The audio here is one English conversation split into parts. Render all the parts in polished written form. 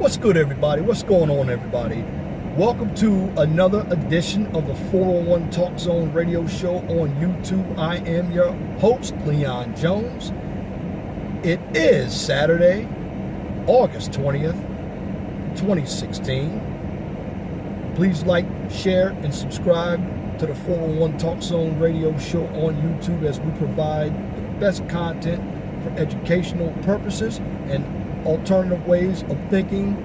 What's good, everybody? What's going on, everybody? Welcome to another edition of the 401 Talk Zone radio show on YouTube. I am your host, Leon Jones. It is Saturday, August 20th, 2016. Please like, share, and subscribe to the 401 Talk Zone radio show on YouTube as we provide the best content for educational purposes and alternative ways of thinking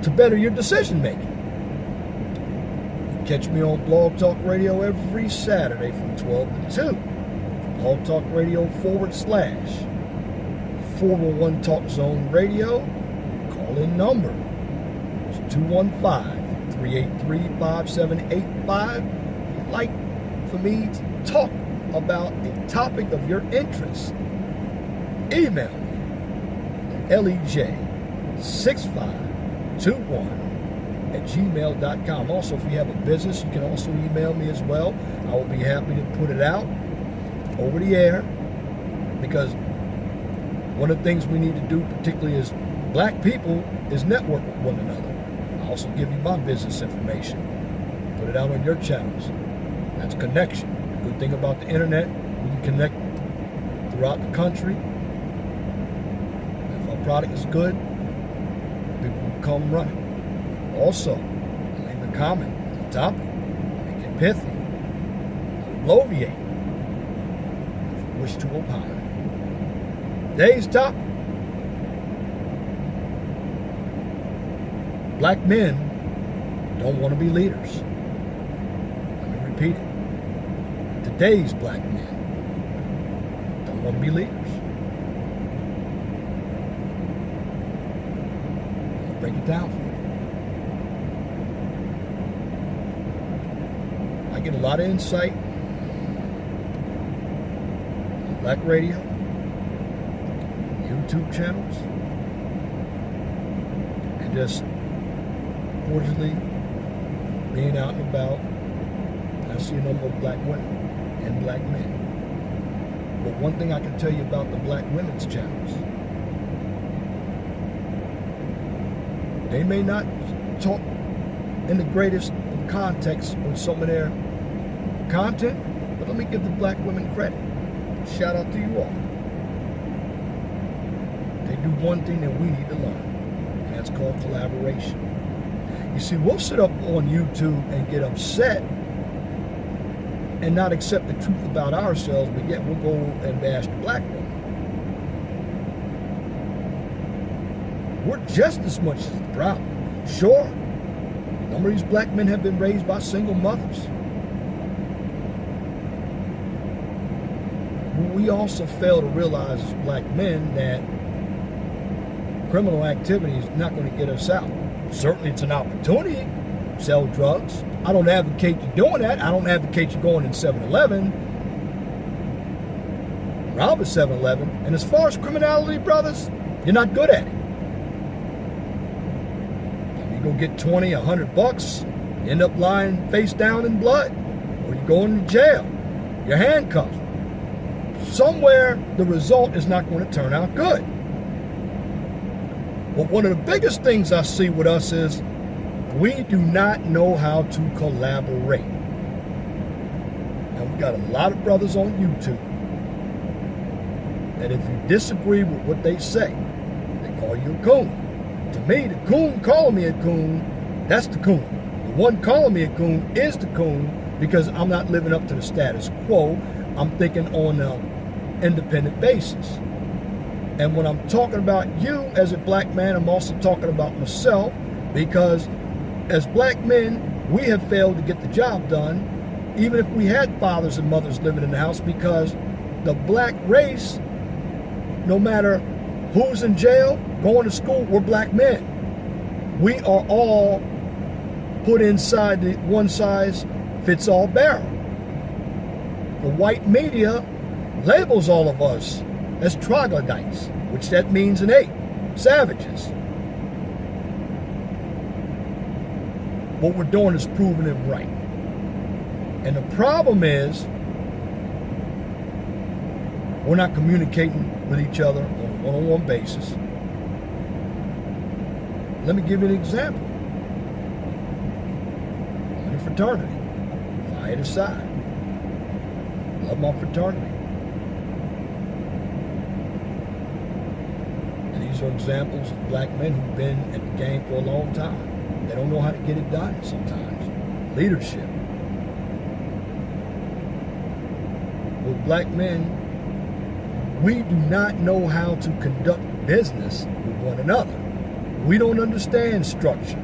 to better your decision making. Catch me on Blog Talk Radio every Saturday from 12 to 2. Blog Talk Radio /401 Talk Zone Radio. Call in number is 215-383-5785. If you'd like for me to talk about a topic of your interest, email me at lej6521@gmail.com. Also, if you have a business, you can also email me as well. I will be happy to put it out over the air, because one of the things we need to do, particularly as black people, is network with one another. I'll also give you my business information. Put it out on your channels. That's connection. The good thing about the internet, we can connect throughout the country. If our product is good, people will come running. Also, leave a comment on the topic. Make it pithy. Bloviate if you wish to opine. Today's topic: black men don't want to be leaders. Let me repeat it. Today's black men don't want to be leaders. I'll break it down for you. I get a lot of insight on black radio, YouTube channels, and just fortunately being out and about. I see a number of black women and black men. But one thing I can tell you about the black women's channels: they may not talk in the greatest of context on some of their content, but let me give the black women credit. Shout out to you all. They do one thing that we need to learn, and that's called collaboration. You see, we'll sit up on YouTube and get upset and not accept the truth about ourselves, but yet we'll go and bash the black woman. We're just as much as the problem. Sure, a number of these black men have been raised by single mothers. We also fail to realize as black men that criminal activity is not going to get us out. Certainly it's an opportunity to sell drugs. I don't advocate you doing that. I don't advocate you going in 7-Eleven, rob a 7-Eleven. And as far as criminality, brothers, you're not good at it. You go get 20, $100, you end up lying face down in blood, or you go into jail. You're handcuffed. Somewhere the result is not going to turn out good. But one of the biggest things I see with us is we do not know how to collaborate. And we got a lot of brothers on YouTube that if you disagree with what they say, they call you a coon. To me, the coon calling me a coon, that's the coon. The one calling me a coon is the coon, because I'm not living up to the status quo. I'm thinking on an independent basis. And when I'm talking about you as a black man, I'm also talking about myself, because as black men, we have failed to get the job done, even if we had fathers and mothers living in the house, because the black race, no matter who's in jail, going to school, we're black men. We are all put inside the one-size-fits-all barrel. The white media labels all of us as troglodytes, which that means an ape, savages. What we're doing is proving them right. And the problem is, we're not communicating with each other on a one-on-one basis. Let me give you an example. I'm in a fraternity. Phi Eta Psi. Love my fraternity. And these are examples of black men who've been at the game for a long time. They don't know how to get it done sometimes. Leadership. With black men, we do not know how to conduct business with one another. We don't understand structure.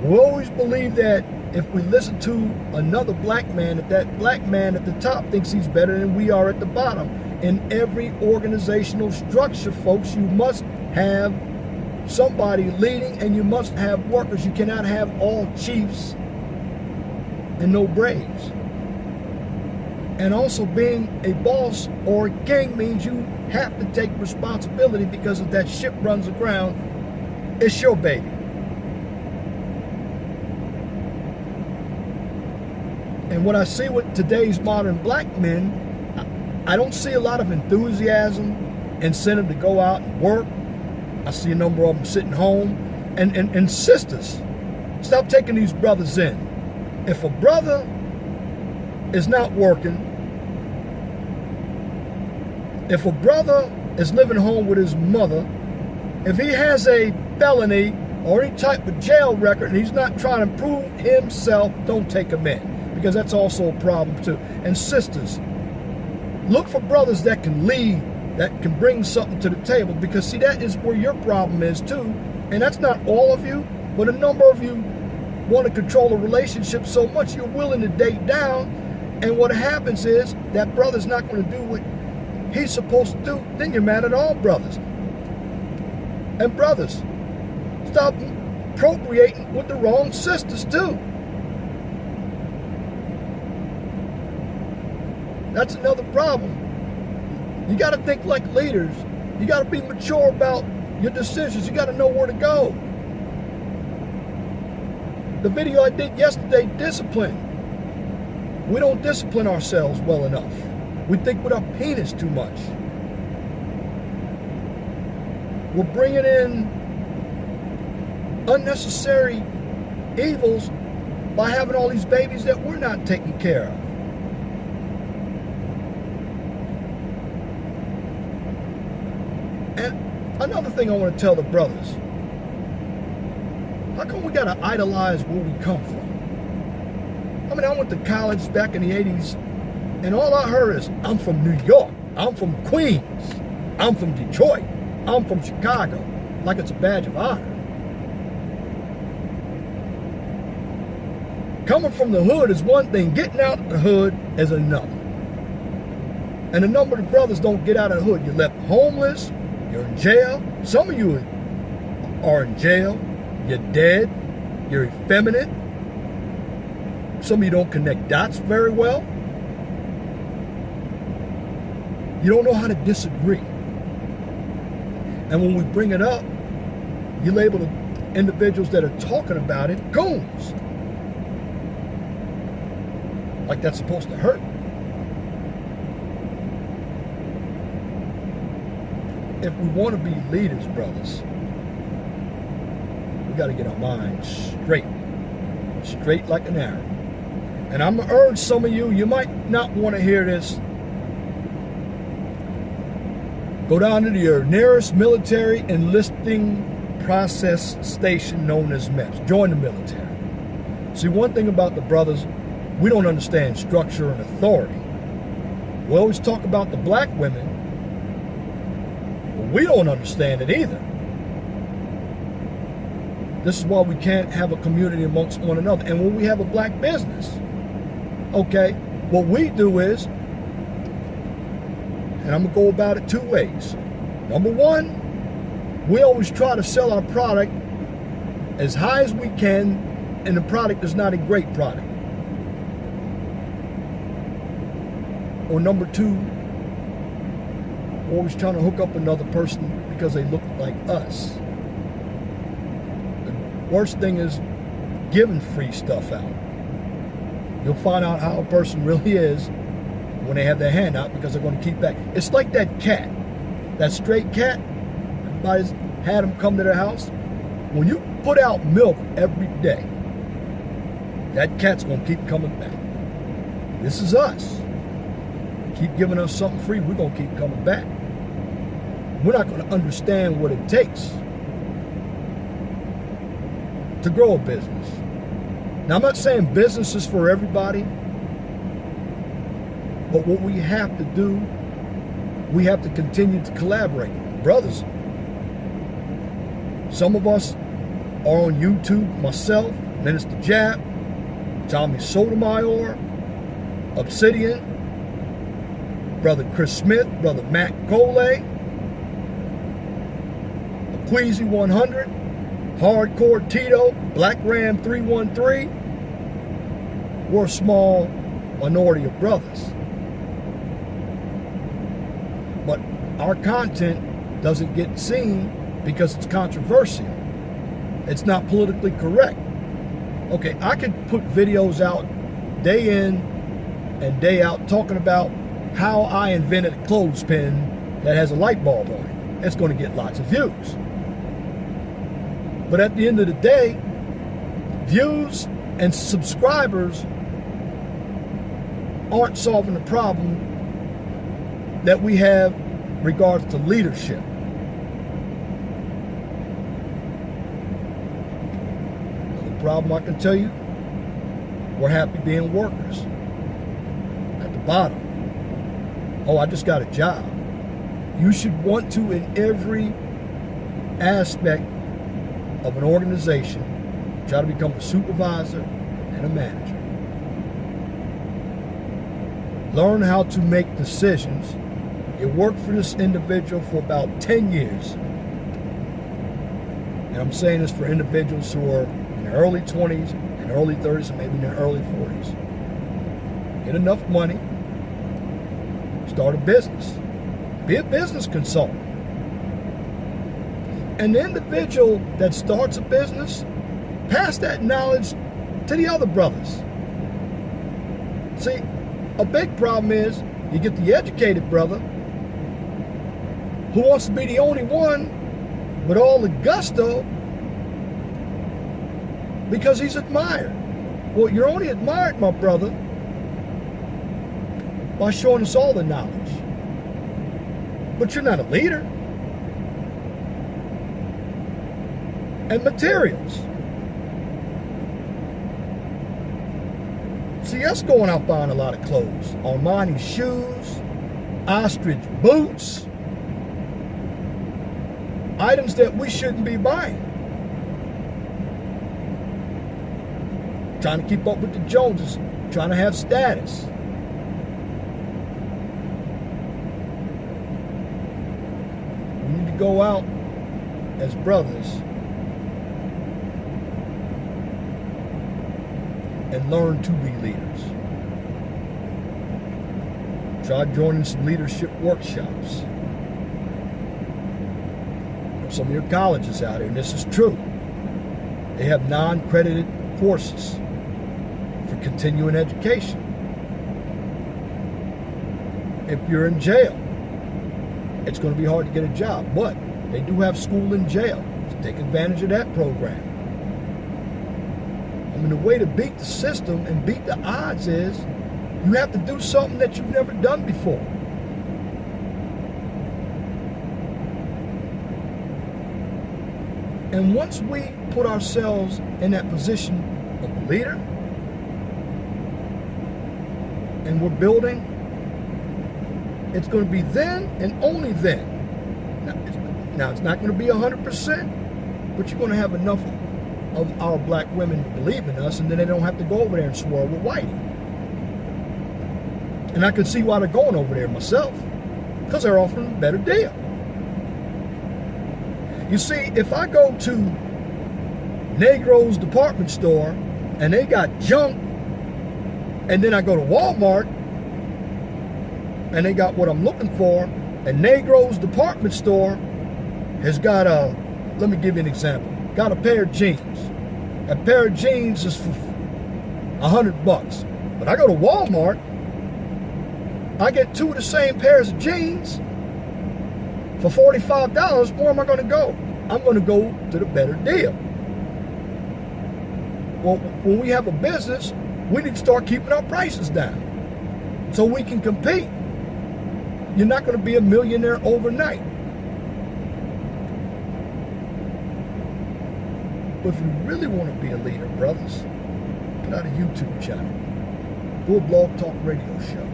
We always believe that if we listen to another black man, that black man at the top thinks he's better than we are at the bottom. In every organizational structure, folks, you must have somebody leading and you must have workers. You cannot have all chiefs and no braves. And also being a boss or a king means you have to take responsibility, because if that ship runs aground, it's your baby. And what I see with today's modern black men, I don't see a lot of enthusiasm, incentive to go out and work. I see a number of them sitting home. And sisters, stop taking these brothers in. If a brother is not working, if a brother is living home with his mother, if he has a felony or any type of jail record and he's not trying to prove himself, don't take him in, because that's also a problem too. And sisters, look for brothers that can lead, that can bring something to the table, because see, that is where your problem is too. And that's not all of you, but a number of you want to control a relationship so much you're willing to date down, and what happens is that brother's not going to do what he's supposed to do. Then you're mad at all brothers. And brothers, stop procreating with the wrong sisters too. That's another problem. You got to think like leaders. You got to be mature about your decisions. You got to know where to go. The video I did yesterday, discipline. We don't discipline ourselves well enough. We think with our penis too much. We're bringing in unnecessary evils by having all these babies that we're not taking care of. And another thing I want to tell the brothers, how come we got to idolize where we come from? I mean, I went to college back in the 80s, and all I heard is, I'm from New York, I'm from Queens, I'm from Detroit, I'm from Chicago, like it's a badge of honor. Coming from the hood is one thing, getting out of the hood is another. And a number of the brothers don't get out of the hood. You're left homeless, you're in jail. Some of you are in jail, you're dead, you're effeminate. Some of you don't connect dots very well. You don't know how to disagree. And when we bring it up, you label the individuals that are talking about it goons. Like that's supposed to hurt. If we want to be leaders, brothers, we got to get our minds straight like an arrow. And I'm going to urge some of you, you might not want to hear this. Go down to your nearest military enlisting process station known as MEPS. Join the military. See, one thing about the brothers, we don't understand structure and authority. We always talk about the black women, but we don't understand it either. This is why we can't have a community amongst one another. And when we have a black business, okay, what we do is, and I'm going to go about it two ways. Number one, we always try to sell our product as high as we can, and the product is not a great product. Or number two, we're always trying to hook up another person because they look like us. The worst thing is giving free stuff out. You'll find out how a person really is when they have their hand out, because they're going to keep back. It's like that cat, that stray cat. Everybody's had them come to their house. when you put out milk every day, that cat's going to keep coming back. This is us. Keep giving us something free, we're going to keep coming back. We're not going to understand what it takes to grow a business. Now, I'm not saying business is for everybody, but what we have to do, we have to continue to collaborate. Brothers, some of us are on YouTube, myself, Minister Jab, Tommy Sotomayor, Obsidian, Brother Chris Smith, Brother Matt Coley, Queasy 100, Hardcore Tito, Black Ram 313. We're a small minority of brothers. But our content doesn't get seen because it's controversial. It's not politically correct. Okay, I could put videos out day in and day out talking about how I invented a clothespin that has a light bulb on it. It's going to get lots of views. But at the end of the day, views and subscribers aren't solving the problem that we have regards to leadership. The problem I can tell you, we're happy being workers. At the bottom, oh, I just got a job. You should want to, in every aspect of an organization, try to become a supervisor and a manager. Learn how to make decisions. It worked for this individual for about 10 years. And I'm saying this for individuals who are in their early 20s and early 30s and maybe in their early 40s. Get enough money, start a business. Be a business consultant. And the individual that starts a business, pass that knowledge to the other brothers. See, a big problem is you get the educated brother who wants to be the only one with all the gusto because he's admired. Well, you're only admired, my brother, by showing us all the knowledge. But you're not a leader. And materials. See, us going out buying a lot of clothes. Armani shoes, ostrich boots, items that we shouldn't be buying. Trying to keep up with the Joneses, trying to have status. We need to go out as brothers and learn to be leaders. Try joining some leadership workshops. Some of your colleges out here, and this is true, they have non-credited courses for continuing education. If you're in jail, it's going to be hard to get a job, but they do have school in jail. So take advantage of that program. I mean, the way to beat the system and beat the odds is you have to do something that you've never done before. And once we put ourselves in that position of a leader and we're building, it's going to be then and only then. Now it's not going to be 100%, but you're going to have enough of our black women to believe in us, and then they don't have to go over there and swirl with Whitey. And I can see why they're going over there myself, because they're offering a better deal. You see, if I go to Negro's department store and they got junk, and then I go to Walmart and they got what I'm looking for, and Negro's department store has got a, let me give you an example, got a pair of jeans. A pair of jeans is for $100. But I go to Walmart, I get two of the same pairs of jeans for $45. Where am I going to go? I'm going to go to the better deal. Well, when we have a business, we need to start keeping our prices down so we can compete. You're not going to be a millionaire overnight. But if you really want to be a leader, brothers, put out a YouTube channel. Do a blog talk radio show.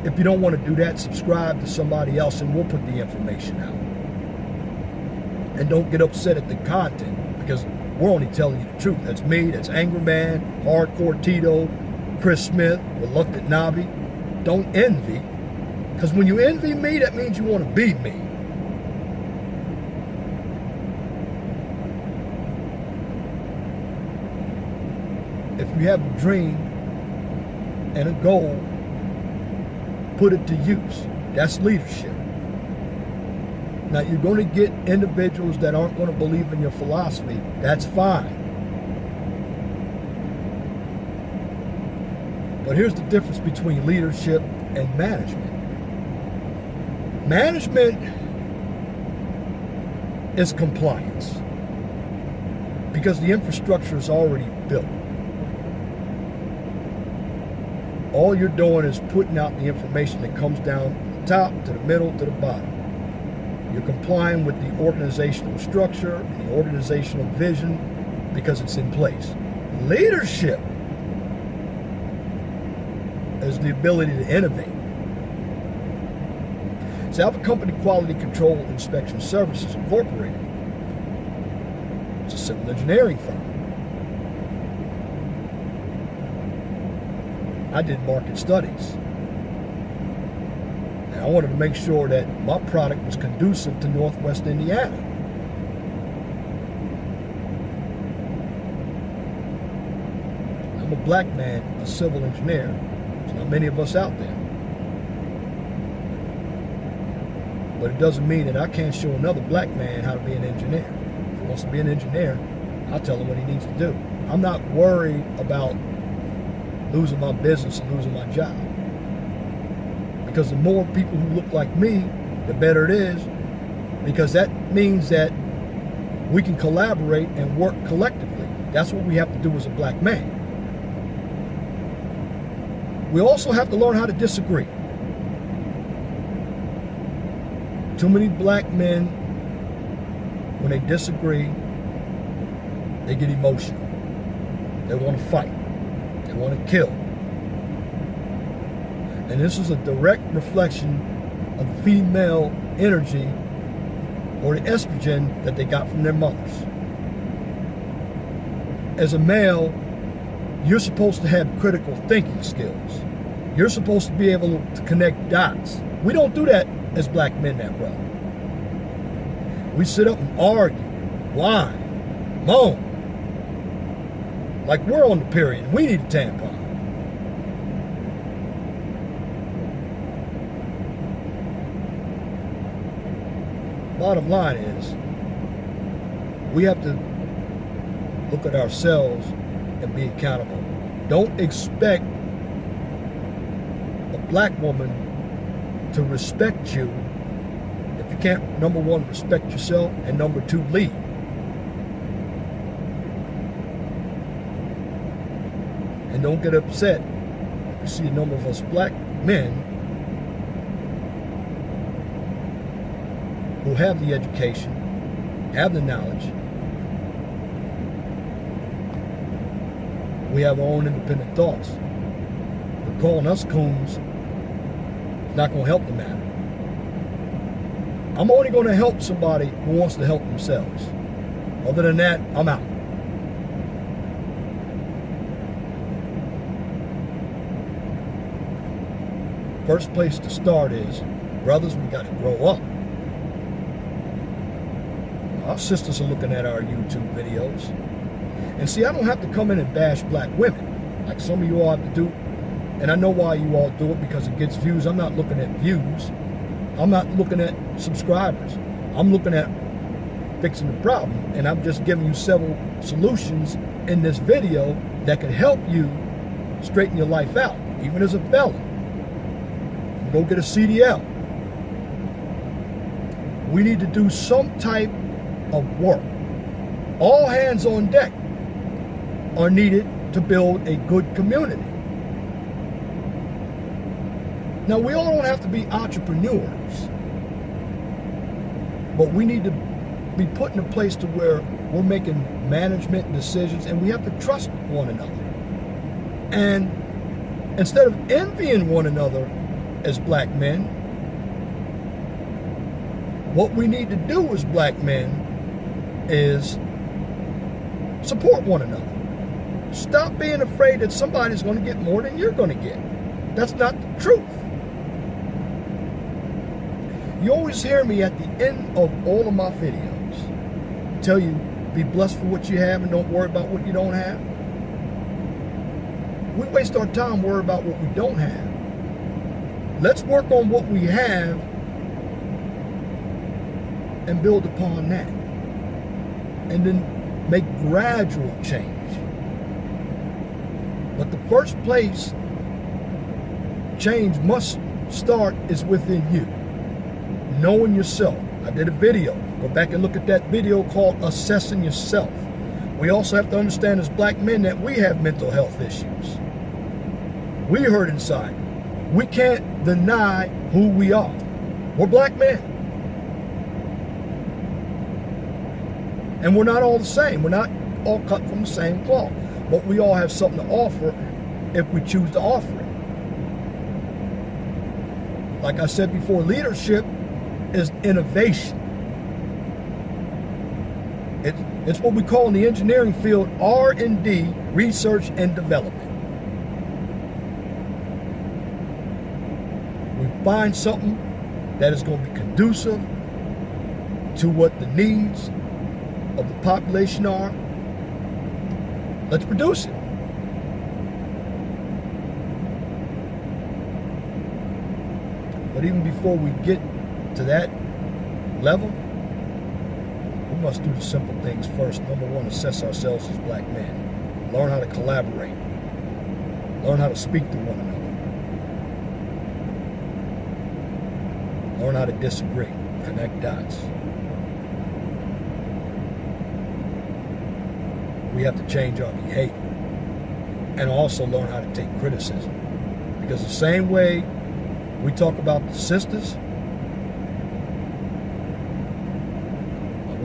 If you don't want to do that, subscribe to somebody else and we'll put the information out. And don't get upset at the content, because we're only telling you the truth. That's me, that's Angry Man, Hardcore Tito, Chris Smith, Reluctant Nabi. Don't envy, because when you envy me, that means you want to be me. If you have a dream and a goal, put it to use. That's leadership. Now, you're going to get individuals that aren't going to believe in your philosophy. That's fine. But here's the difference between leadership and management. Management is compliance, because the infrastructure is already built. All you're doing is putting out the information that comes down the top to the middle to the bottom. You're complying with the organizational structure and the organizational vision because it's in place. Leadership is the ability to innovate. So I have a company, Quality Control Inspection Services Incorporated. It's a civil engineering firm. I did market studies. And I wanted to make sure that my product was conducive to Northwest Indiana. I'm a black man, a civil engineer. There's not many of us out there. But it doesn't mean that I can't show another black man how to be an engineer. If he wants to be an engineer, I'll tell him what he needs to do. I'm not worried about losing my business and losing my job. Because the more people who look like me, the better it is. Because that means that we can collaborate and work collectively. That's what we have to do as a black man. We also have to learn how to disagree. Too many black men, when they disagree, they get emotional. They want to fight. They want to kill. And this is a direct reflection of the female energy or the estrogen that they got from their mothers. As a male, you're supposed to have critical thinking skills. You're supposed to be able to connect dots. We don't do that as black men that well. We sit up and argue, whine, moan, like we're on the period and we need a tampon. Bottom line is, we have to look at ourselves and be accountable. Don't expect a black woman to respect you if you can't, number one, respect yourself, and number two, lead. And don't get upset if you see a number of us black men who have the education, have the knowledge. We have our own independent thoughts. But calling us coons is not going to help the matter. I'm only going to help somebody who wants to help themselves. Other than that, I'm out. First place to start is, brothers, we got to grow up. Our sisters are looking at our YouTube videos. And see, I don't have to come in and bash black women like some of you all have to do. And I know why you all do it, because it gets views. I'm not looking at views. I'm not looking at subscribers. I'm looking at fixing the problem. And I'm just giving you several solutions in this video that can help you straighten your life out, even as a felon. Go get a CDL. we need to do some type of work. All hands on deck are needed to build a good community. Now, we all don't have to be entrepreneurs, but we need to be put in a place to where we're making management decisions, and we have to trust one another. And instead of envying one another as black men, what we need to do as black men is support one another. Stop being afraid that somebody's going to get more than you're going to get. That's not the truth. You always hear me at the end of all of my videos tell you, be blessed for what you have and don't worry about what you don't have. We waste our time worrying about what we don't have. Let's work on what we have and build upon that. And then make gradual change. But the first place change must start is within you. Knowing yourself. I did a video. Go back and look at that video called Assessing Yourself. We also have to understand as black men that we have mental health issues. We hurt inside. We can't deny who we are. We're black men. And we're not all the same. We're not all cut from the same cloth. But we all have something to offer if we choose to offer it. Like I said before, leadership is innovation. It's what we call in the engineering field R&D, research and development. We find something that is going to be conducive to what the needs of the population are. Let's produce it. But even before we get to that level, we must do the simple things first. Number one, assess ourselves as black men. Learn how to collaborate. Learn how to speak to one another. Learn how to disagree. Connect dots. We have to change our behavior. And also learn how to take criticism. Because the same way we talk about the sisters,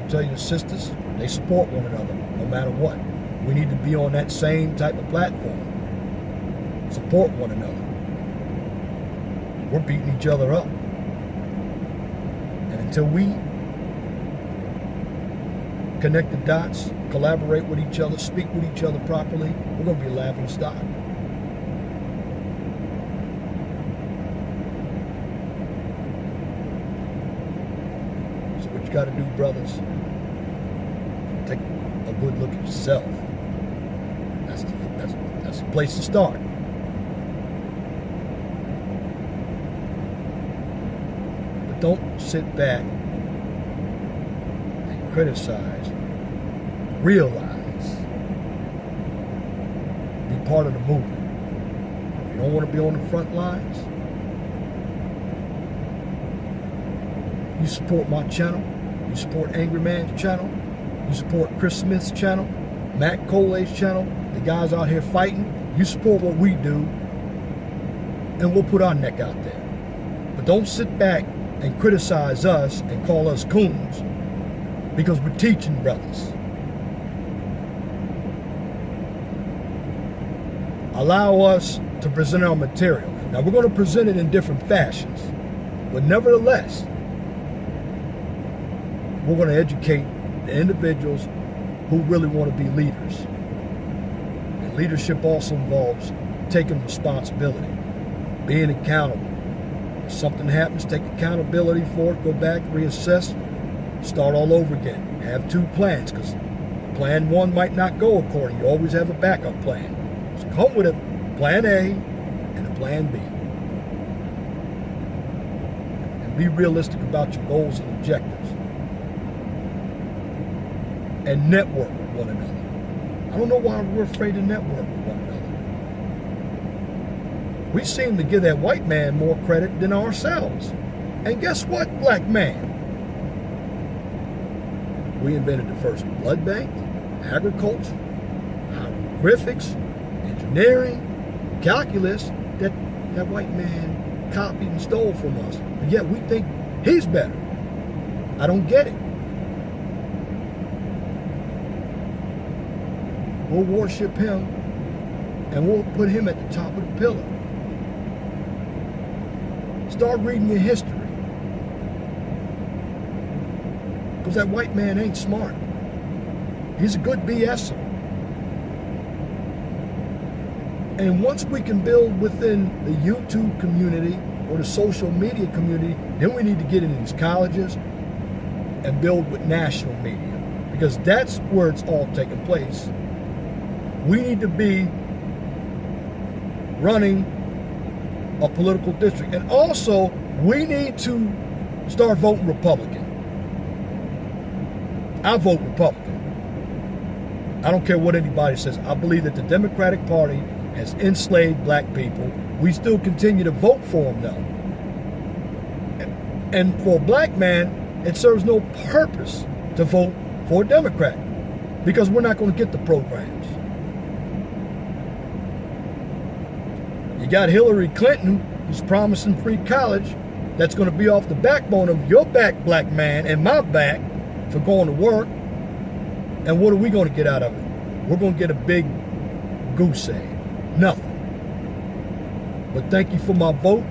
tell you the sisters, they support one another no matter what. We need to be on that same type of platform. Support one another. We're beating each other up. And until we connect the dots, collaborate with each other, speak with each other properly, we're going to be a laughing stock. So what you got to do, brothers, take a good look at yourself. That's the place to start. But don't sit back and criticize. Realize. Be part of the movement. If you don't want to be on the front lines, you support my channel. You support Angry Man's channel. You support Chris Smith's channel, Matt Cole's channel, the guys out here fighting. You support what we do, and we'll put our neck out there. But don't sit back and criticize us and call us coons, because we're teaching brothers. Allow us to present our material. Now, we're going to present it in different fashions, but nevertheless, we're going to educate the individuals who really want to be leaders. And leadership also involves taking responsibility, being accountable. If something happens, take accountability for it, go back, reassess, start all over again. Have two plans, because plan one might not go according. You always have a backup plan. So come with a plan A and a plan B. And be realistic about your goals and objectives. And network with one another. I don't know why we're afraid to network with one another. We seem to give that white man more credit than ourselves. And guess what, black man? We invented the first blood bank, agriculture, hieroglyphics, engineering, calculus that white man copied and stole from us. But yet we think he's better. I don't get it. We'll worship him and we'll put him at the top of the pillar. Start reading your history. Because that white man ain't smart. He's a good BSer. And once we can build within the YouTube community or the social media community, then we need to get into these colleges and build with national media. Because that's where it's all taking place. We need to be running a political district. And also, we need to start voting Republican. I vote Republican. I don't care what anybody says. I believe that the Democratic Party has enslaved black people. We still continue to vote for them, though. And for a black man, it serves no purpose to vote for a Democrat because we're not going to get the programs. You got Hillary Clinton, who's promising free college. That's going to be off the backbone of your back, black man, and my back for going to work. And what are we going to get out of it? We're going to get a big goose egg. Nothing. But thank you for my vote.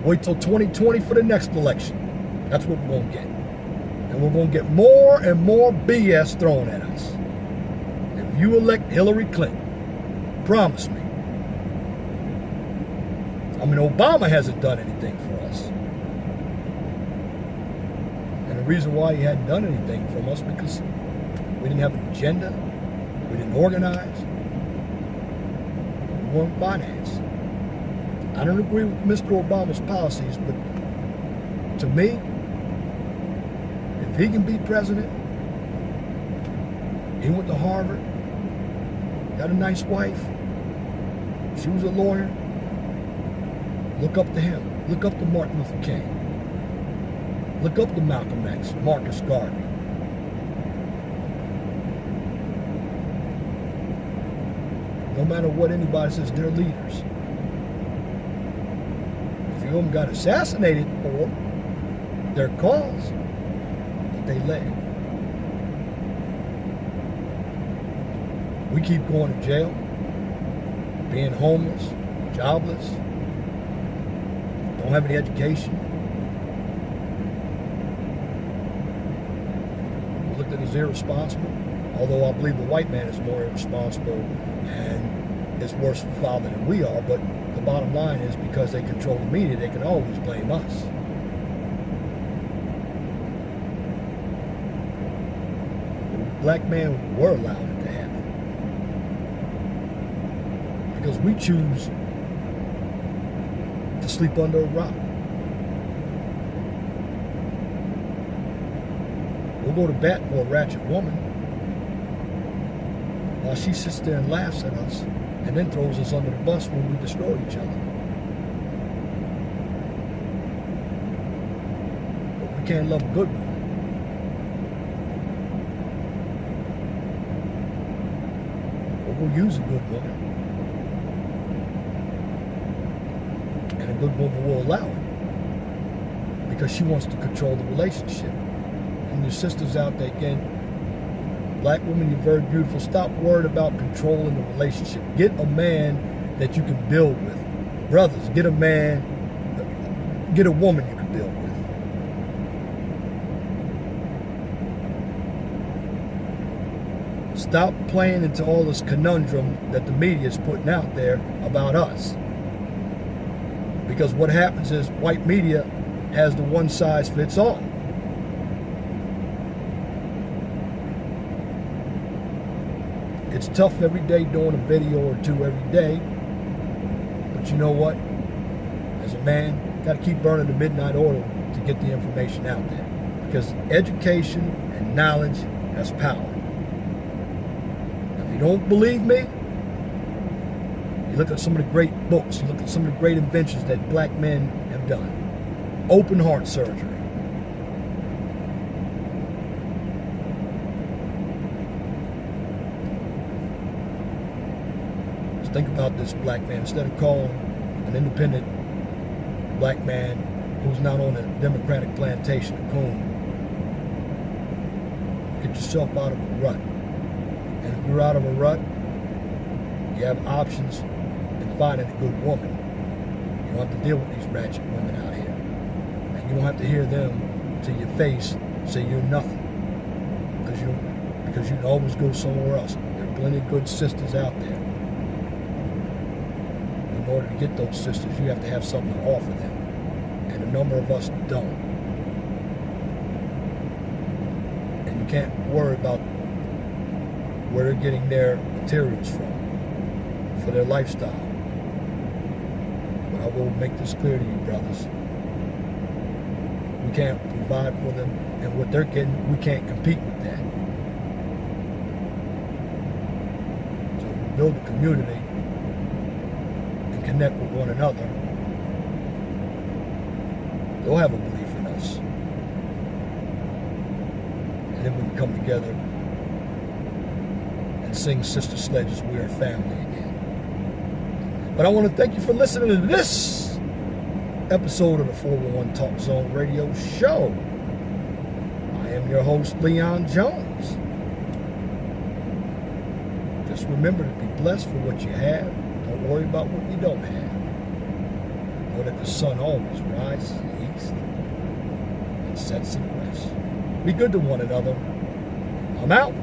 Wait till 2020 for the next election. That's what we're going to get. And we're going to get more and more BS thrown at us. If you elect Hillary Clinton, promise me. I mean, Obama hasn't done anything for us. And the reason why he hadn't done anything for us because we didn't have an agenda. We didn't organize. We weren't financed. I don't agree with Mr. Obama's policies, but to me, if he can be president, he went to Harvard, got a nice wife, she was a lawyer, look up to him. Look up to Martin Luther King. Look up to Malcolm X, Marcus Garvey. No matter what anybody says, they're leaders. A few of them got assassinated for their cause, but they led. We keep going to jail, being homeless, jobless, don't have any education. We're looked at as irresponsible, although I believe the white man is more irresponsible and is worse of a father than we are, but the bottom line is because they control the media, they can always blame us. Black men were allowed it to happen because we choose to sleep under a rock. We'll go to bat for a ratchet woman while she sits there and laughs at us and then throws us under the bus when we destroy each other. But we can't love a good woman. We'll use a good woman. And a good woman will allow it. Because she wants to control the relationship. And your sisters out there, again, black women, you're very beautiful. Stop worrying about controlling the relationship. Get a man that you can build with. Brothers, get a man, get a woman you can build with. Stop playing into all this conundrum that the media is putting out there about us. Because what happens is white media has the one size fits all. It's tough every day doing a video or two every day. But you know what? As a man, got to keep burning the midnight oil to get the information out there. Because education and knowledge has power. If you don't believe me, you look at some of the great books, you look at some of the great inventions that black men have done. Open heart surgery. Think about this, black man. Instead of calling an independent black man who's not on a Democratic plantation a coon, get yourself out of a rut. And if you're out of a rut, you have options in finding a good woman. You don't have to deal with these ratchet women out here. And you don't have to hear them to your face say you're nothing. Because you can always go somewhere else. There are plenty of good sisters out there. In order to get those sisters, you have to have something to offer them. And a number of us don't. And you can't worry about where they're getting their materials from for their lifestyle. But I will make this clear to you, brothers. We can't provide for them, and what they're getting, we can't compete with that. So if we build a community and connect with one another, they'll have a belief in us. And then we can come together and sing Sister Sledge's We Are Family again. But I want to thank you for listening to this episode of the 411 Talk Zone Radio Show. I am your host, Leon Jones. Just remember to be blessed for what you have. Don't worry about what you don't have. Know that the sun always rises in the east and sets in the west. Be good to one another. I'm out.